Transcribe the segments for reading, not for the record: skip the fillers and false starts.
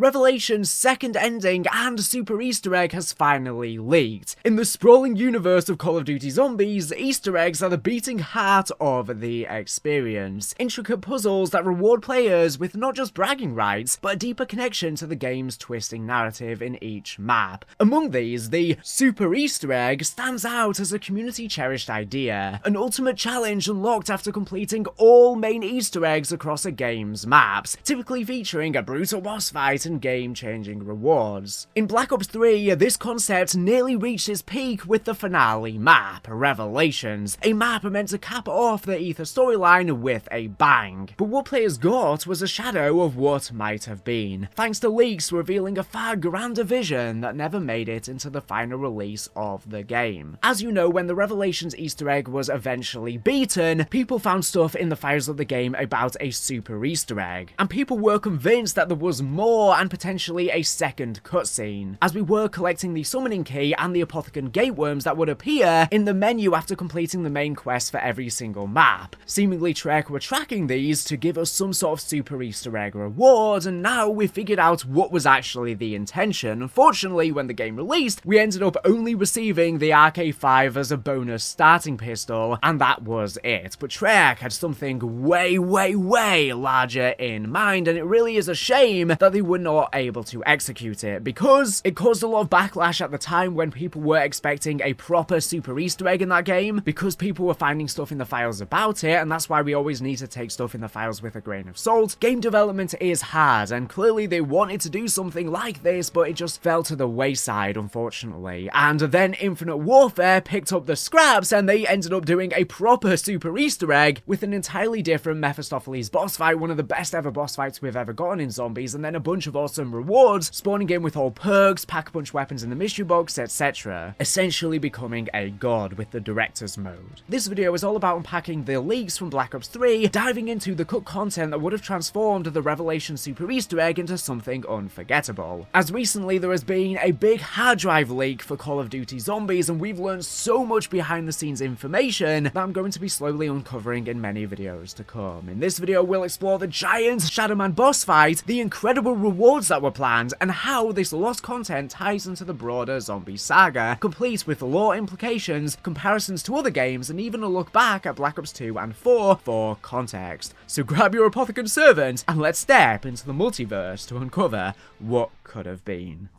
Revelation's second ending and super Easter egg has finally leaked. In the sprawling universe of Call of Duty Zombies, Easter eggs are the beating heart of the experience. Intricate puzzles that reward players with not just bragging rights, but a deeper connection to the game's twisting narrative in each map. Among these, the super Easter egg stands out as a community-cherished idea, an ultimate challenge unlocked after completing all main Easter eggs across a game's maps, typically featuring a brutal boss fight and game-changing rewards. In Black Ops 3, this concept nearly reached its peak with the finale map, Revelations, a map meant to cap off the Ether storyline with a bang. But what players got was a shadow of what might have been, thanks to leaks revealing a far grander vision that never made it into the final release of the game. As you know, when the Revelations Easter egg was eventually beaten, people found stuff in the files of the game about a super Easter egg, and people were convinced that there was more and potentially a second cutscene, as we were collecting the summoning key and the Apothecon gateworms that would appear in the menu after completing the main quest for every single map. Seemingly Trek were tracking these to give us some sort of super Easter egg reward, and now we figured out what was actually the intention. Unfortunately, when the game released, we ended up only receiving the RK5 as a bonus starting pistol, and that was it. But Trek had something way larger in mind, and it really is a shame that they were not able to execute it, because it caused a lot of backlash at the time when people were expecting a proper super Easter egg in that game, because people were finding stuff in the files about it, and that's why we always need to take stuff in the files with a grain of salt. Game development is hard, and clearly they wanted to do something like this, but it just fell to the wayside, unfortunately. And then Infinite Warfare picked up the scraps, and they ended up doing a proper super Easter egg with an entirely different Mephistopheles boss fight, one of the best ever boss fights we've ever gotten in Zombies, and then a bunch of awesome rewards spawning in with all perks, pack-a-punch weapons in the mystery box, etc. Essentially becoming a god with the director's mode. This video is all about unpacking the leaks from Black Ops 3, diving into the cut content that would have transformed the Revelation super Easter egg into something unforgettable. As recently there has been a big hard drive leak for Call of Duty Zombies, and we've learned so much behind the scenes information that I'm going to be slowly uncovering in many videos to come. In this video we'll explore the giant Shadowman boss fight, the incredible rewards that were planned, and how this lost content ties into the broader zombie saga, complete with lore implications, comparisons to other games, and even a look back at Black Ops 2 and 4 for context. So grab your Apothecon servant and let's step into the multiverse to uncover what could have been.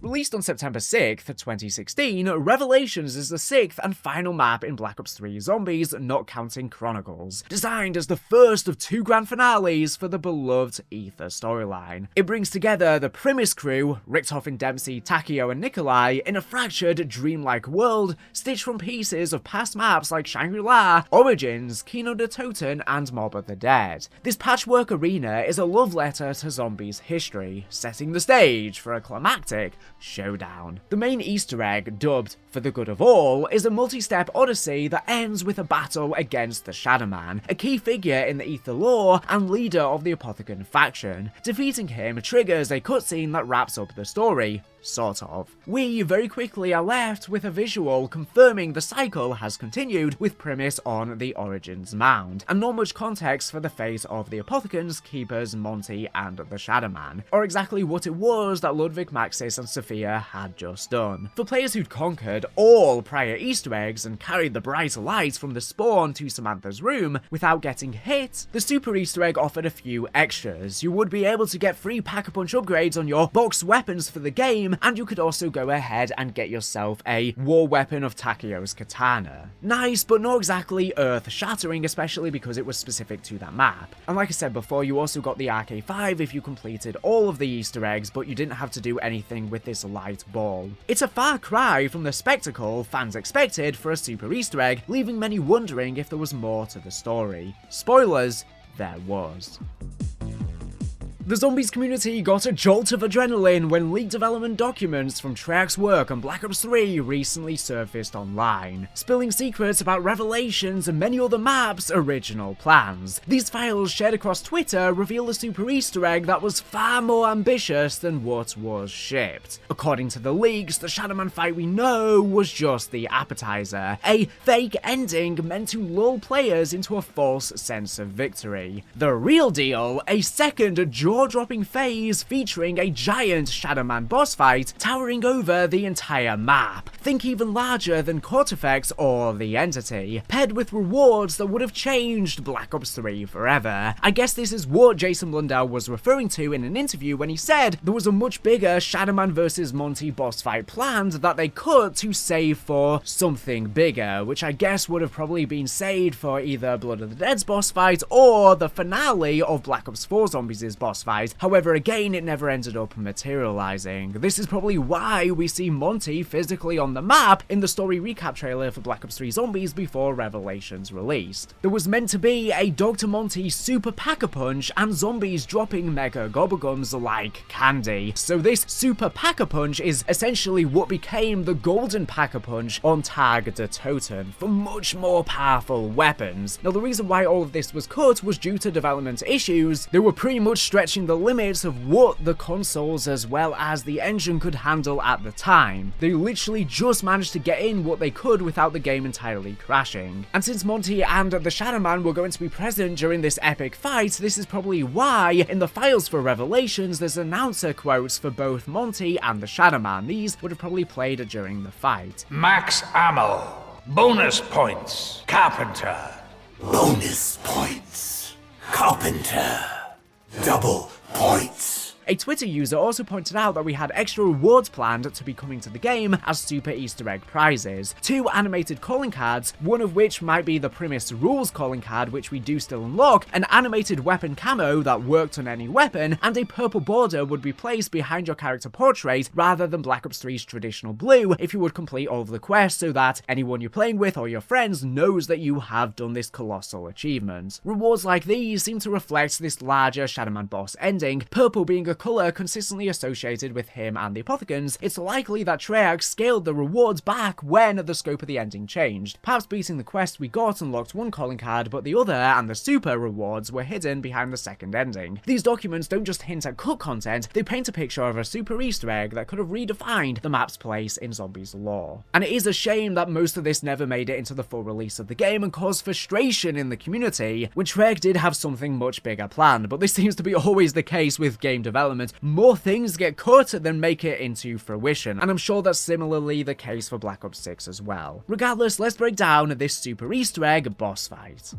Released on September 6th, 2016, Revelations is the 6th and final map in Black Ops 3 Zombies, not counting Chronicles, designed as the first of 2 grand finales for the beloved Ether storyline. It brings together the Primus crew, Richtofen, Dempsey, Takeo and Nikolai, in a fractured, dreamlike world, stitched from pieces of past maps like Shangri-La, Origins, Kino de Toten, and Mob of the Dead. This patchwork arena is a love letter to Zombies' history, setting the stage for a climactic showdown. The main Easter egg, dubbed For the Good of All, is a multi-step odyssey that ends with a battle against the Shadowman, a key figure in the Ether lore and leader of the Apothecon faction. Defeating him triggers a cutscene that wraps up the story. Sort of. We very quickly are left with a visual confirming the cycle has continued, with Primus on the Origins mound, and not much context for the fate of the Apothecons, Keepers, Monty, and the Shadowman, or exactly what it was that Ludwig, Maxis, and Sophia had just done. For players who'd conquered all prior Easter eggs and carried the bright light from the spawn to Samantha's room without getting hit, the super Easter egg offered a few extras. You would be able to get free pack-a-punch upgrades on your boxed weapons for the game, and you could also go ahead and get yourself a war weapon of Takeo's katana. Nice, but not exactly earth-shattering, especially because it was specific to that map. And like I said before, you also got the RK5 if you completed all of the Easter eggs, but you didn't have to do anything with this light ball. It's a far cry from the spectacle fans expected for a super Easter egg, leaving many wondering if there was more to the story. Spoilers, there was. The Zombies community got a jolt of adrenaline when leaked development documents from Trek's work on Black Ops 3 recently surfaced online, spilling secrets about Revelations and many other maps' original plans. These files shared across Twitter reveal a super Easter egg that was far more ambitious than what was shipped. According to the leaks, the Shadowman fight we know was just the appetizer, a fake ending meant to lull players into a false sense of victory. The real deal, a second jaw-dropping phase featuring a giant Shadow Man boss fight towering over the entire map. Think even larger than Cortifex or the Entity, paired with rewards that would have changed Black Ops 3 forever. I guess this is what Jason Blundell was referring to in an interview when he said there was a much bigger Shadow Man vs Monty boss fight planned that they cut to save for something bigger, which I guess would have probably been saved for either Blood of the Dead's boss fight or the finale of Black Ops 4 Zombies' boss fight. However, again, it never ended up materializing. This is probably why we see Monty physically on the map in the story recap trailer for Black Ops 3 Zombies before Revelations released. There was meant to be a Dr. Monty Super Pack-a-Punch and zombies dropping mega gobblegums like candy. So this Super Pack-a-Punch is essentially what became the Golden Pack-a-Punch on Tag de Toten for much more powerful weapons. Now, the reason why all of this was cut was due to development issues. They were pretty much stretching the limits of what the consoles as well as the engine could handle at the time. They literally just managed to get in what they could without the game entirely crashing. And since Monty and the Shadow Man were going to be present during this epic fight, this is probably why in the files for Revelations there's announcer quotes for both Monty and the Shadow Man. These would have probably played during the fight. Max ammo. Bonus points. Carpenter. Bonus points. Carpenter. Double points. A Twitter user also pointed out that we had extra rewards planned to be coming to the game as super Easter egg prizes. 2 animated calling cards, one of which might be the Primus Rules calling card, which we do still unlock, an animated weapon camo that worked on any weapon, and a purple border would be placed behind your character portrait rather than Black Ops 3's traditional blue if you would complete all of the quests, so that anyone you're playing with or your friends knows that you have done this colossal achievement. Rewards like these seem to reflect this larger Shadow Man boss ending, purple being a colour consistently associated with him and the Apothecans. It's likely that Treyarch scaled the rewards back when the scope of the ending changed. Perhaps beating the quest we got unlocked one calling card, but the other and the super rewards were hidden behind the second ending. These documents don't just hint at cut content, they paint a picture of a super Easter egg that could have redefined the map's place in Zombies lore. And it is a shame that most of this never made it into the full release of the game and caused frustration in the community, when Treyarch did have something much bigger planned, but this seems to be always the case with game development. More things get cut than make it into fruition, and I'm sure that's similarly the case for Black Ops 6 as well. Regardless, let's break down this super Easter egg boss fight.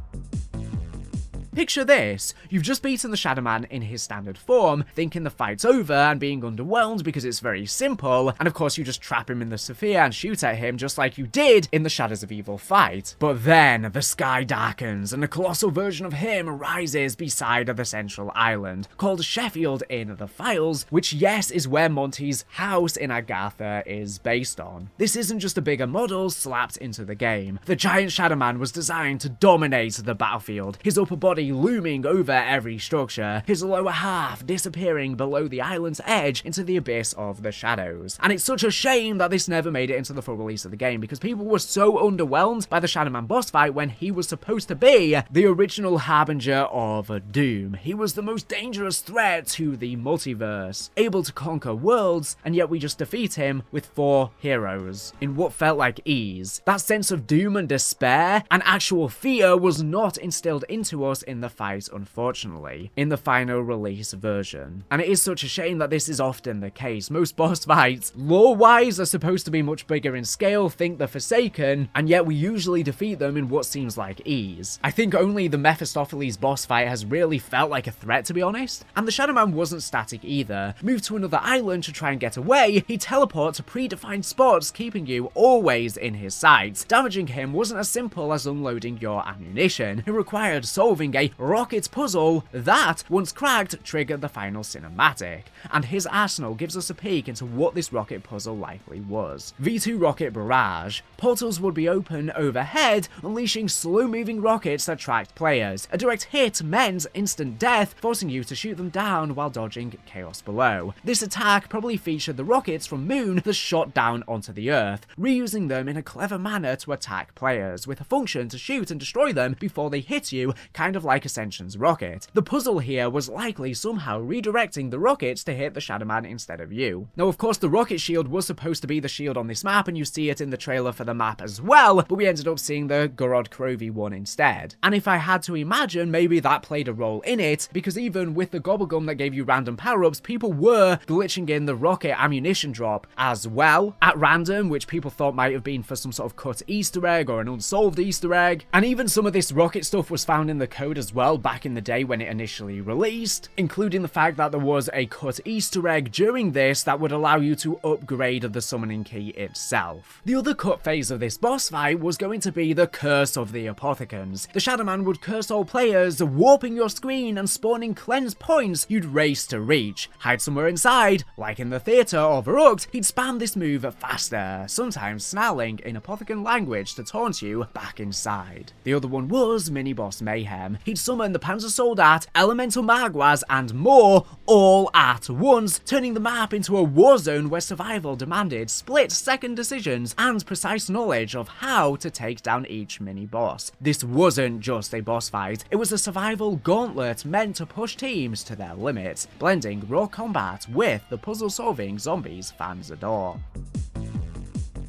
Picture this, you've just beaten the Shadow Man in his standard form, thinking the fight's over and being underwhelmed because it's very simple, and of course you just trap him in the Sphere and shoot at him just like you did in the Shadows of Evil fight. But then, the sky darkens and a colossal version of him rises beside the central island, called Sheffield in the files, which yes is where Monty's house in Agatha is based on. This isn't just a bigger model slapped into the game. The giant Shadow Man was designed to dominate the battlefield, his upper body looming over every structure, his lower half disappearing below the island's edge into the abyss of the shadows. And it's such a shame that this never made it into the full release of the game, because people were so underwhelmed by the Shadow Man boss fight when he was supposed to be the original harbinger of doom. He was the most dangerous threat to the multiverse, able to conquer worlds, and yet we just defeat him with 4 heroes in what felt like ease. That sense of doom and despair and actual fear was not instilled into us in the fight, unfortunately, in the final release version. And it is such a shame that this is often the case. Most boss fights, lore-wise, are supposed to be much bigger in scale, think the Forsaken, and yet we usually defeat them in what seems like ease. I think only the Mephistopheles boss fight has really felt like a threat, to be honest. And the Shadow Man wasn't static either. Moved to another island to try and get away, he teleports to predefined spots, keeping you always in his sights. Damaging him wasn't as simple as unloading your ammunition. It required solving a rocket puzzle that, once cracked, triggered the final cinematic, and his arsenal gives us a peek into what this rocket puzzle likely was. V2 rocket barrage. Portals would be open overhead, unleashing slow-moving rockets that tracked players. A direct hit meant instant death, forcing you to shoot them down while dodging chaos below. This attack probably featured the rockets from Moon that shot down onto the Earth, reusing them in a clever manner to attack players, with a function to shoot and destroy them before they hit you, kind of like Ascension's rocket. The puzzle here was likely somehow redirecting the rockets to hit the Shadow Man instead of you. Now, of course, the rocket shield was supposed to be the shield on this map, and you see it in the trailer for the map as well, but we ended up seeing the Gorod Krovi one instead. And if I had to imagine, maybe that played a role in it, because even with the Gobblegum that gave you random power-ups, people were glitching in the rocket ammunition drop as well at random, which people thought might have been for some sort of cut Easter egg or an unsolved Easter egg. And even some of this rocket stuff was found in the code as well back in the day when it initially released, including the fact that there was a cut Easter egg during this that would allow you to upgrade the summoning key itself. The other cut phase of this boss fight was going to be the Curse of the Apothecans. The Shadow Man would curse all players, warping your screen and spawning cleansed points you'd race to reach. Hide somewhere inside, like in the theatre or Verrucht, he'd spam this move faster, sometimes snarling in Apothecan language to taunt you back inside. The other one was Mini-Boss Mayhem. He'd summon the Panzer Soldat, Elemental Magwas, and more, all at once, turning the map into a war zone where survival demanded split-second decisions and precise knowledge of how to take down each mini-boss. This wasn't just a boss fight, it was a survival gauntlet meant to push teams to their limits, blending raw combat with the puzzle-solving zombies fans adore.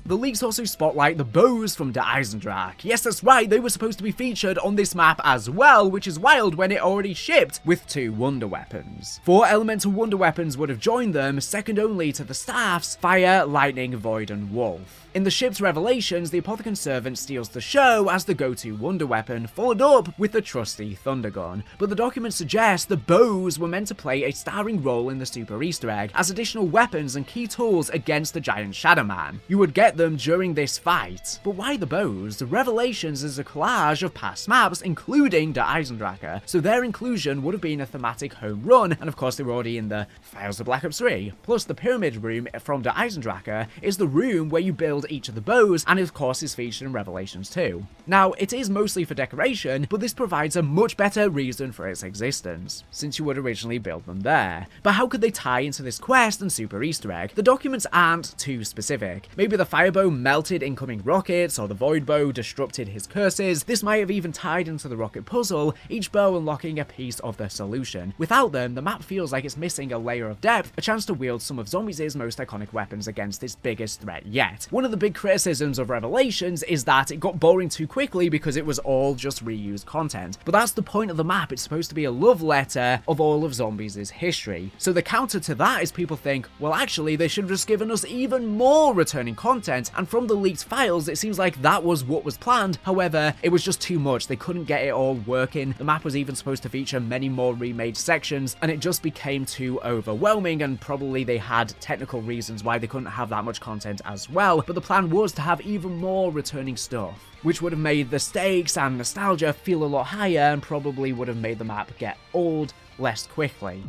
The leaks also spotlight the bows from Der Eisendrache. Yes, that's right, they were supposed to be featured on this map as well, which is wild when it already shipped with 2 wonder weapons. 4 elemental wonder weapons would have joined them, second only to the staffs Fire, Lightning, Void, and Wolf. In the ship's revelations, the Apothecan Servant steals the show as the go-to wonder weapon, followed up with the trusty Thundergun. But the documents suggest the bows were meant to play a starring role in the Super Easter egg as additional weapons and key tools against the giant Shadow Man. You would get them during this fight. But why the bows? The revelations is a collage of past maps, including Der Eisendrache, so their inclusion would have been a thematic home run, and of course they were already in the files of Black Ops 3. Plus, the Pyramid Room from Der Eisendrache is the room where you build each of the bows, and of course is featured in Revelations 2. Now, it is mostly for decoration, but this provides a much better reason for its existence, since you would originally build them there. But how could they tie into this quest and Super Easter egg? The documents aren't too specific. Maybe the Firebow melted incoming rockets, or the Void Bow disrupted his curses. This might have even tied into the rocket puzzle, each bow unlocking a piece of the solution. Without them, the map feels like it's missing a layer of depth, a chance to wield some of Zombies' most iconic weapons against its biggest threat yet. One of the big criticisms of Revelations is that it got boring too quickly because it was all just reused content. But that's the point of the map, it's supposed to be a love letter of all of Zombies' history. So the counter to that is people think, well actually they should have just given us even more returning content, and from the leaked files it seems like that was what was planned. However, it was just too much, they couldn't get it all working. The map was even supposed to feature many more remade sections, and it just became too overwhelming, and probably they had technical reasons why they couldn't have that much content as well, but the plan was to have even more returning stuff, which would have made the stakes and nostalgia feel a lot higher and probably would have made the map get old less quickly.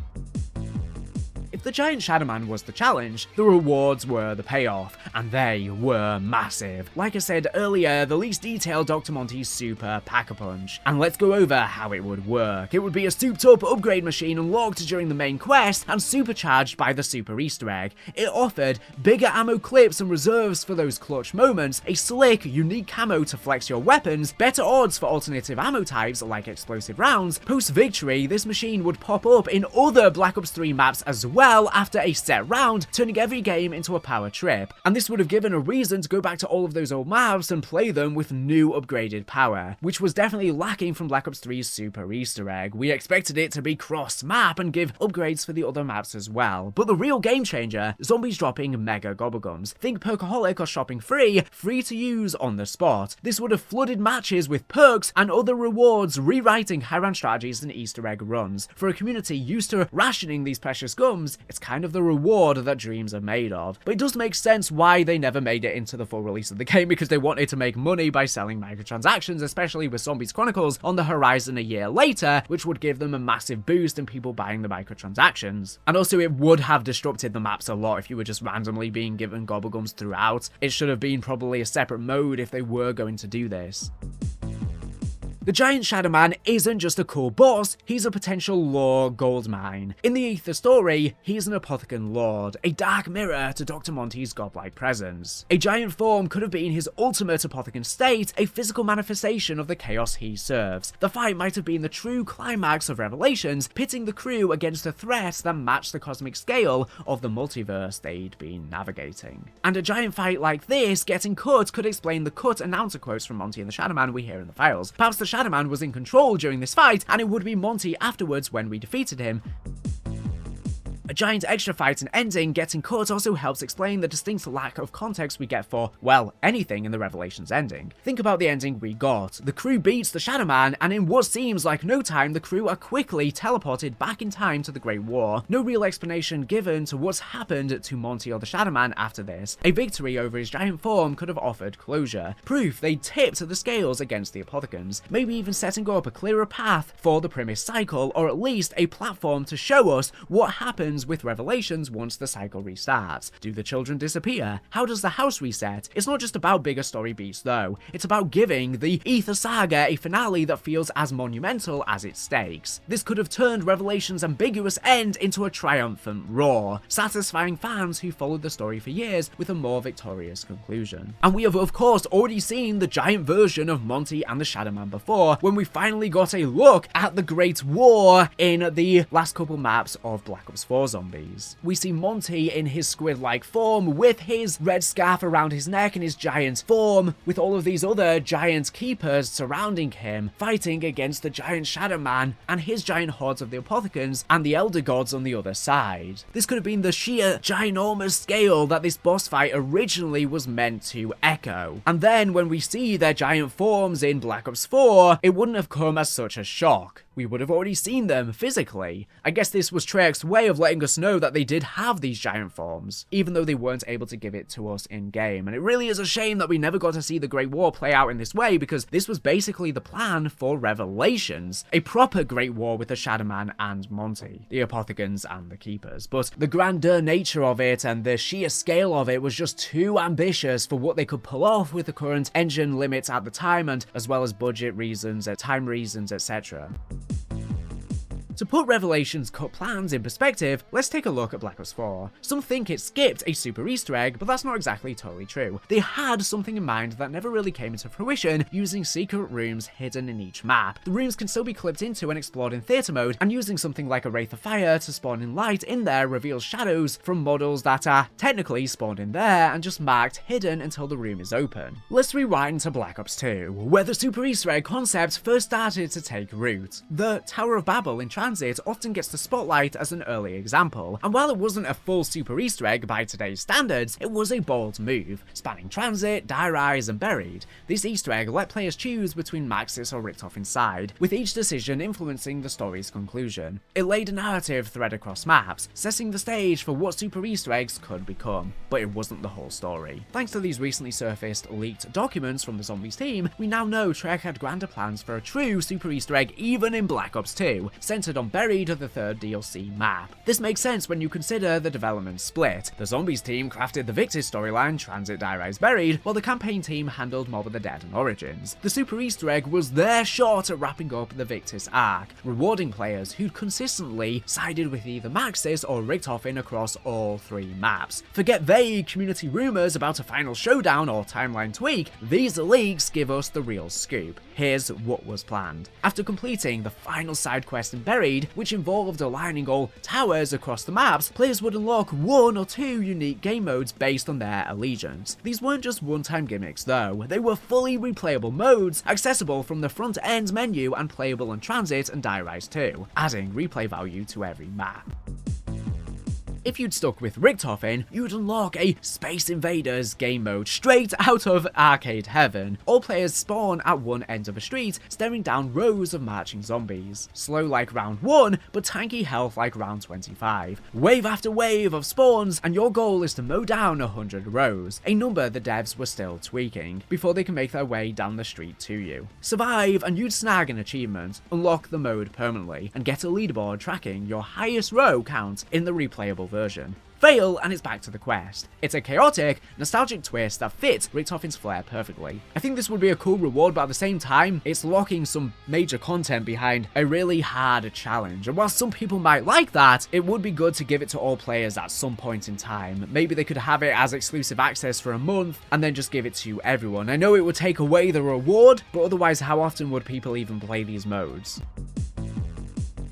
If the giant Shadow Man was the challenge, the rewards were the payoff, and they were massive. Like I said earlier, the least detailed Dr. Monty's Super Pack-a-Punch. And let's go over how it would work. It would be a souped up upgrade machine unlocked during the main quest and supercharged by the Super Easter egg. It offered bigger ammo clips and reserves for those clutch moments, a slick, unique camo to flex your weapons, better odds for alternative ammo types like explosive rounds. Post-victory, this machine would pop up in other Black Ops 3 maps as well after a set round, turning every game into a power trip. And this would have given a reason to go back to all of those old maps and play them with new upgraded power, which was definitely lacking from Black Ops 3's Super Easter egg. We expected it to be cross-map and give upgrades for the other maps as well. But the real game changer, Zombies dropping Mega Gobblegums. Think Perkaholic or Shopping Free to use on the spot. This would have flooded matches with perks and other rewards, rewriting high-round strategies and Easter egg runs. For a community used to rationing these precious gums, it's kind of the reward that dreams are made of. But it does make sense why they never made it into the full release of the game, because they wanted to make money by selling microtransactions, especially with Zombies Chronicles on the horizon a year later, which would give them a massive boost in people buying the microtransactions. And also it would have disrupted the maps a lot if you were just randomly being given Gobblegums throughout. It should have been probably a separate mode if they were going to do this. The giant Shadow Man isn't just a cool boss, he's a potential lore goldmine. In the Aether story, he's an Apothicon Lord, a dark mirror to Dr. Monty's godlike presence. A giant form could have been his ultimate Apothicon state, a physical manifestation of the chaos he serves. The fight might have been the true climax of Revelations, pitting the crew against a threat that matched the cosmic scale of the multiverse they'd been navigating. And a giant fight like this getting cut could explain the cut announcer quotes from Monty and the Shadow Man we hear in the files. Perhaps the Shadow Man was in control during this fight, and it would be Monty afterwards when we defeated him. A giant extra fight and ending getting cut also helps explain the distinct lack of context we get for, well, anything in the Revelations ending. Think about the ending we got. The crew beats the Shadow Man, and in what seems like no time, the crew are quickly teleported back in time to the Great War. No real explanation given to what's happened to Monty or the Shadow Man after this. A victory over his giant form could have offered closure, proof they tipped the scales against the Apothicons, maybe even setting up a clearer path for the premise cycle, or at least a platform to show us what happens with Revelations once the cycle restarts. Do the children disappear? How does the house reset? It's not just about bigger story beats though, it's about giving the Aether Saga a finale that feels as monumental as its stakes. This could have turned Revelations' ambiguous end into a triumphant roar, satisfying fans who followed the story for years with a more victorious conclusion. And we have of course already seen the giant version of Monty and the Shadow Man before, when we finally got a look at the Great War in the last couple maps of Black Ops 4 Zombies. We see Monty in his squid-like form with his red scarf around his neck and his giant form, with all of these other giant keepers surrounding him, fighting against the giant Shadow Man and his giant hordes of the Apothicons and the Elder Gods on the other side. This could have been the sheer ginormous scale that this boss fight originally was meant to echo. And then when we see their giant forms in Black Ops 4, it wouldn't have come as such a shock. We would have already seen them physically. I guess this was Treyarch's way of letting us know that they did have these giant forms, even though they weren't able to give it to us in-game. And it really is a shame that we never got to see the Great War play out in this way, because this was basically the plan for Revelations. A proper Great War with the Shadow Man and Monty, the Apothicons and the Keepers. But the grandeur nature of it and the sheer scale of it was just too ambitious for what they could pull off with the current engine limits at the time, and as well as budget reasons, time reasons, etc. To put Revelations' cut plans in perspective, let's take a look at Black Ops 4. Some think it skipped a super Easter egg, but that's not exactly totally true. They had something in mind that never really came into fruition, using secret rooms hidden in each map. The rooms can still be clipped into and explored in theater mode, and using something like a Wraith of Fire to spawn in light in there reveals shadows from models that are technically spawned in there and just marked hidden until the room is open. Let's rewind to Black Ops 2, where the super Easter egg concept first started to take root. The Tower of Babel in Transit often gets the spotlight as an early example, and while it wasn't a full super Easter egg by today's standards, it was a bold move, spanning Transit, Die Rise, and Buried. This Easter egg let players choose between Maxis or Richtofen side, with each decision influencing the story's conclusion. It laid a narrative thread across maps, setting the stage for what super Easter eggs could become, but it wasn't the whole story. Thanks to these recently surfaced leaked documents from the Zombies team, we now know Treyarch had grander plans for a true super Easter egg even in Black Ops 2, centered on Buried, the third DLC map. This makes sense when you consider the development split. The Zombies team crafted the Victis storyline, Transit, Die Rise, Buried, while the campaign team handled Mob of the Dead and Origins. The super Easter egg was their shot at wrapping up the Victis arc, rewarding players who'd consistently sided with either Maxis or Richtofen across all three maps. Forget vague community rumors about a final showdown or timeline tweak, these leaks give us the real scoop. Here's what was planned. After completing the final side quest in Buried, which involved aligning all towers across the maps, players would unlock one or two unique game modes based on their allegiance. These weren't just one-time gimmicks though, they were fully replayable modes, accessible from the front-end menu and playable on Transit and Die Rise 2, adding replay value to every map. If you'd stuck with Richtofen, you'd unlock a Space Invaders game mode straight out of arcade heaven. All players spawn at one end of a street, staring down rows of marching zombies. Slow like round 1, but tanky health like round 25. Wave after wave of spawns, and your goal is to mow down 100 rows, a number the devs were still tweaking, before they can make their way down the street to you. Survive and you'd snag an achievement, unlock the mode permanently, and get a leaderboard tracking your highest row count in the replayable version. fail, and it's back to the quest. It's a chaotic, nostalgic twist that fits Richtofen's flair perfectly. I think this would be a cool reward, but at the same time, it's locking some major content behind a really hard challenge. And while some people might like that, it would be good to give it to all players at some point in time. Maybe they could have it as exclusive access for a month, and then just give it to everyone. I know it would take away the reward, but otherwise, how often would people even play these modes?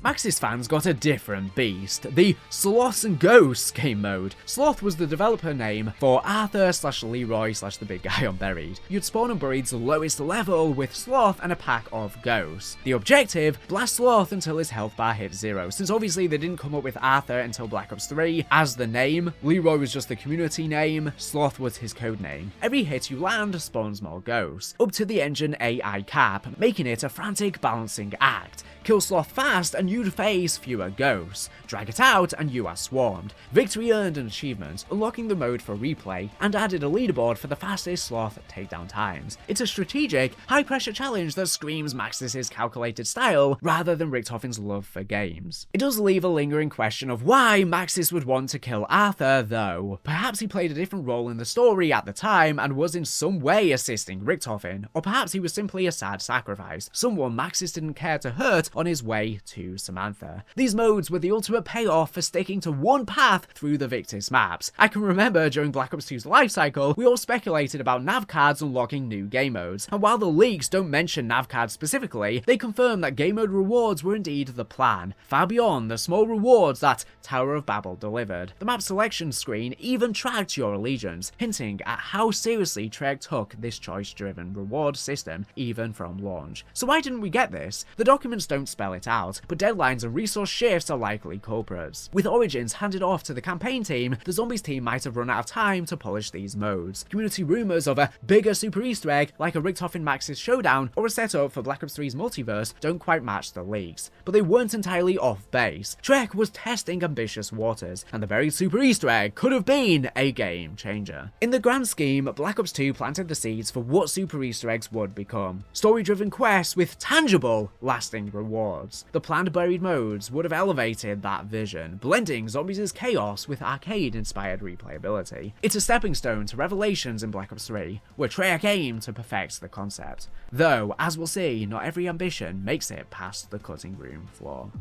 Maxis fans got a different beast, the Sloths and Ghosts game mode. Sloth was the developer name for Arthur/Leroy/the big guy on Buried. You'd spawn on Buried's lowest level with Sloth and a pack of ghosts. The objective, blast Sloth until his health bar hits 0. Since obviously they didn't come up with Arthur until Black Ops 3 as the name, Leroy was just the community name, Sloth was his code name. Every hit you land spawns more ghosts, up to the engine AI cap, making it a frantic balancing act. Kill Sloth fast and you'd face fewer ghosts. Drag it out and you are swarmed. Victory earned an achievement, unlocking the mode for replay, and added a leaderboard for the fastest Sloth takedown times. It's a strategic, high-pressure challenge that screams Maxis' calculated style rather than Richtofen's love for games. It does leave a lingering question of why Maxis would want to kill Arthur, though. Perhaps he played a different role in the story at the time and was in some way assisting Richtofen, or perhaps he was simply a sad sacrifice, someone Maxis didn't care to hurt on his way to Samantha. These modes were the ultimate payoff for sticking to one path through the Victis maps. I can remember during Black Ops 2's lifecycle, we all speculated about nav cards unlocking new game modes, and while the leaks don't mention nav cards specifically, they confirm that game mode rewards were indeed the plan, far beyond the small rewards that Tower of Babel delivered. The map selection screen even tracked your allegiance, hinting at how seriously Treyarch took this choice-driven reward system even from launch. So why didn't we get this? The documents don't spell it out, but deadlines and resource shifts are likely culprits. With Origins handed off to the campaign team, the Zombies team might have run out of time to polish these modes. Community rumours of a bigger super easter egg like a Richtofen Maxis showdown or a setup for Black Ops 3's multiverse don't quite match the leaks, but they weren't entirely off base. Treyarch was testing ambitious waters, and the very super easter egg could have been a game changer. In the grand scheme, Black Ops 2 planted the seeds for what super easter eggs would become. Story-driven quests with tangible, lasting rewards. The planned Buried modes would have elevated that vision, blending Zombies' chaos with arcade-inspired replayability. It's a stepping stone to Revelations in Black Ops 3, where Treyarch aimed to perfect the concept. Though, as we'll see, not every ambition makes it past the cutting room floor.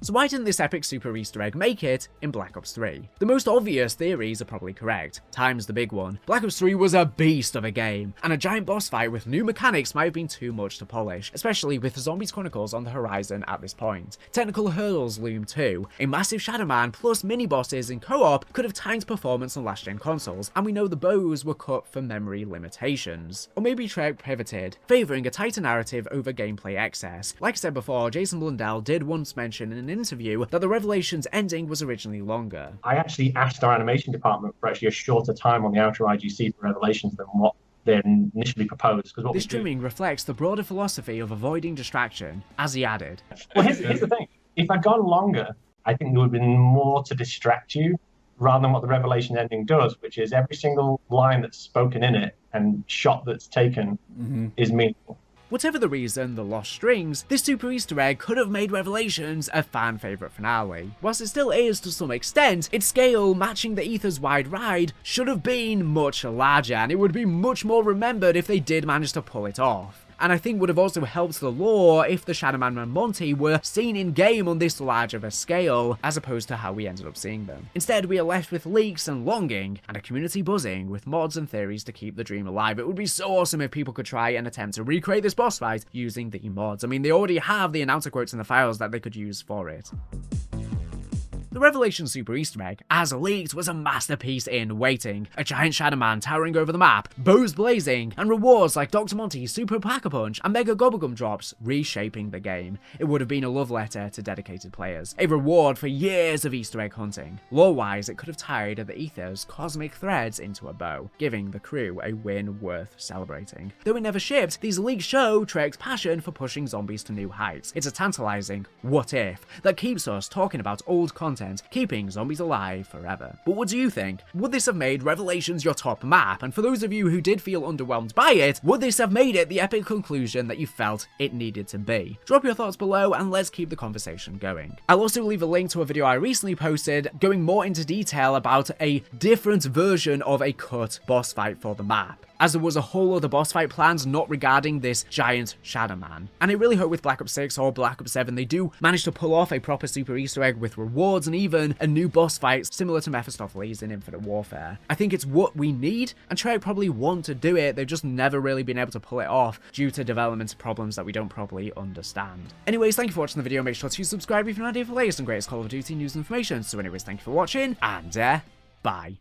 So why didn't this epic super easter egg make it in Black Ops 3? The most obvious theories are probably correct. Time's the big one. Black Ops 3 was a beast of a game, and a giant boss fight with new mechanics might have been too much to polish, especially with Zombies Chronicles on the horizon at this point. Technical hurdles loom too. A massive Shadow Man plus mini-bosses in co-op could have tanked performance on last-gen consoles, and we know the bows were cut for memory limitations. Or maybe Treyarch pivoted, favouring a tighter narrative over gameplay excess. Like I said before, Jason Blundell did once mention in an interview that the Revelations ending was originally longer. I actually asked our animation department for actually a shorter time on the outer IGC for Revelations than what they initially proposed. This trimming reflects the broader philosophy of avoiding distraction, as he added. Well, here's the thing. If I'd gone longer, I think there would have been more to distract you rather than what the Revelation ending does, which is every single line that's spoken in it and shot that's taken is meaningful. Whatever the reason, the lost strings, this super easter egg could have made Revelations a fan favourite finale. Whilst it still is to some extent, its scale matching the Ether's wide ride should have been much larger, and it would be much more remembered if they did manage to pull it off. And I think would have also helped the lore if the Shadow Man and Monty were seen in-game on this large of a scale, as opposed to how we ended up seeing them. Instead, we are left with leaks and longing, and a community buzzing with mods and theories to keep the dream alive. It would be so awesome if people could try and attempt to recreate this boss fight using the mods. I mean, they already have the announcer quotes in the files that they could use for it. The Revelation Super Easter egg, as leaked, was a masterpiece in waiting. A giant Shadow Man towering over the map, bows blazing, and rewards like Dr. Monty's Super Pack-a-Punch and Mega Gobblegum drops reshaping the game. It would have been a love letter to dedicated players, a reward for years of Easter egg hunting. Lore-wise, it could have tied the Ether's cosmic threads into a bow, giving the crew a win worth celebrating. Though it never shipped, these leaks show Treyarch's passion for pushing Zombies to new heights. It's a tantalizing what if that keeps us talking about old content content, keeping zombies alive forever. But what do you think? Would this have made Revelations your top map? And for those of you who did feel underwhelmed by it, would this have made it the epic conclusion that you felt it needed to be? Drop your thoughts below and let's keep the conversation going. I'll also leave a link to a video I recently posted going more into detail about a different version of a cut boss fight for the map, as there was a whole other boss fight planned not regarding this giant Shadow Man. And I really hope with Black Ops 6 or Black Ops 7 they do manage to pull off a proper super Easter egg with rewards and even a new boss fight similar to Mephistopheles in Infinite Warfare. I think it's what we need, and Treyarch probably want to do it, they've just never really been able to pull it off due to development problems that we don't properly understand. Anyways, thank you for watching the video, make sure to subscribe if you're not here for the latest and greatest Call of Duty news and information. So anyways, thank you for watching, and bye.